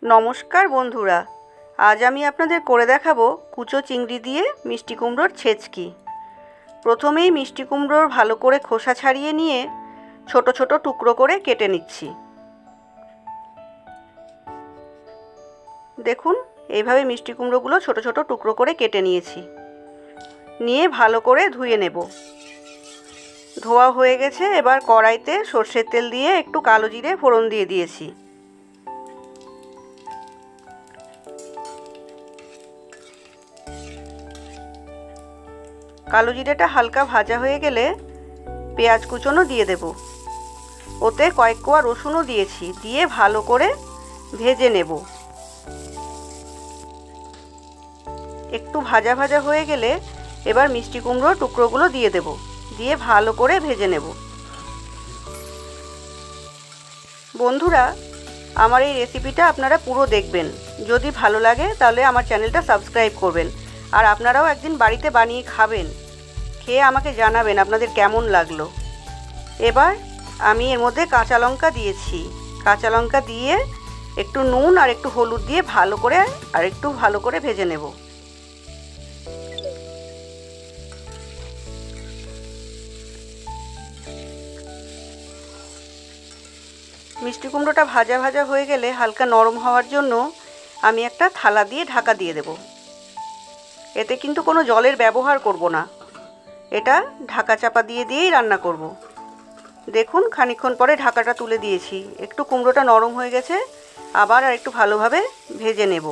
नमस्कार बंधुरा आज आमी आपनादेर करे देखाबो कुचो चिंगड़ी दिए मिष्टि कुमड़ोर छेचकी। प्रथमेई मिष्टि कुमड़ोर भालो करे खोसा छाड़िए निये छोटो छोटो टुकरो करे केटे निচ্ছি। देखुन এইভাবে মিষ্টি কুমড়োগুলো ছোট ছোট টুকরো করে কেটে নিয়েছি। নিয়ে ভালো করে ধুয়ে নেব। ধোয়া হয়ে গেছে। এবার কড়াইতে সরষের তেল দিয়ে একটু কালো জিরে ফোড়ন দিয়ে দিয়েছি। কালো জিরেটা হালকা ভাজা হয়ে গেলে পেঁয়াজ কুচনো দিয়ে দেব। ওতে কয়েক কোয়া রসুনও দিয়েছি, দিয়ে ভালো করে ভেজে নেব। একটু ভাজা ভাজা হয়ে গেলে এবার মিষ্টি কুমড়োর টুকরোগুলো দিয়ে দেব, দিয়ে ভালো করে ভেজে নেব। বন্ধুরা আমার এই রেসিপিটা আপনারা পুরো দেখবেন। যদি ভালো লাগে তাহলে আমার চ্যানেলটা সাবস্ক্রাইব করবেন। আর আপনারাও একদিন বাড়িতে বানিয়ে খাবেন, খেয়ে আমাকে জানাবেন আপনাদের কেমন লাগলো। এবার আমি এর মধ্যে কাঁচা লঙ্কা দিয়েছি। কাঁচা লঙ্কা দিয়ে একটু নুন আর একটু হলুদ দিয়ে ভালো করে ভেজে নেব। মিষ্টি কুমড়োটা ভাজা ভাজা হয়ে গেলে হালকা নরম হওয়ার জন্য আমি একটা থালা দিয়ে ঢাকা দিয়ে দেব। এতে কিন্তু কোনো জলের ব্যবহার করব না, এটা ঢাকা চাপা দিয়েই রান্না করব। দেখুন খানিকক্ষণ পরে ঢাকাটা তুলে দিয়েছি। একটু কুমড়োটা নরম হয়ে গেছে, আবার আর একটু ভালোভাবে ভেজে নেব।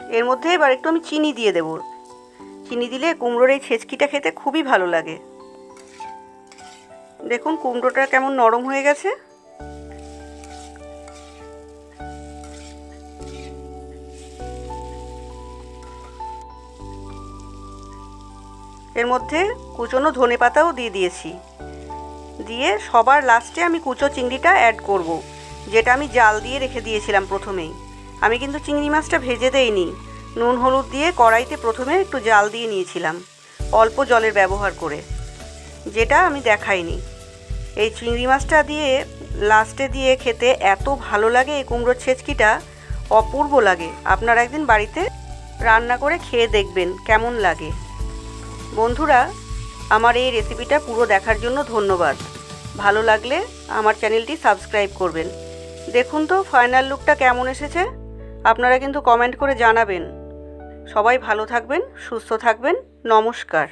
এর মধ্যে এবার একটু আমি চিনি দিয়ে দেব। চিনি দিলে কুমড়োর এই ছেচকিটা খেতে খুবই ভালো লাগে। দেখুন কুমড়োটা কেমন নরম হয়ে গেছে। এর মধ্যে কুচনো ধনেপাতাও দিয়ে দিয়েছি। দিয়ে সবার লাস্টে আমি কুচো চিংড়িটা অ্যাড করব, যেটা আমি জাল দিয়ে রেখে দিয়েছিলাম প্রথমেই। আমি কিন্তু চিংড়ি মাছটা ভেজে দেইনি, নুন হলুদ দিয়ে কড়াইতে প্রথমে একটু জাল দিয়ে নিয়েছিলাম অল্প জলের ব্যবহার করে, যেটা আমি দেখাইনি। এই চিংড়ি মাছটা দিয়ে লাস্টে দিয়ে খেতে এত ভালো লাগে, এই কুমড়োর ছেচকিটা অপূর্ব লাগে। আপনারা একদিন বাড়িতে রান্না করে খেয়ে দেখবেন কেমন লাগে। বন্ধুরা আমার এই রেসিপিটা পুরো দেখার জন্য ধন্যবাদ। ভালো লাগলে আমার চ্যানেলটি সাবস্ক্রাইব করবেন। দেখুন তো ফাইনাল লুকটা কেমন এসেছে, আপনারা কিন্তু কমেন্ট করে জানাবেন। সবাই ভালো থাকবেন, সুস্থ থাকবেন। নমস্কার।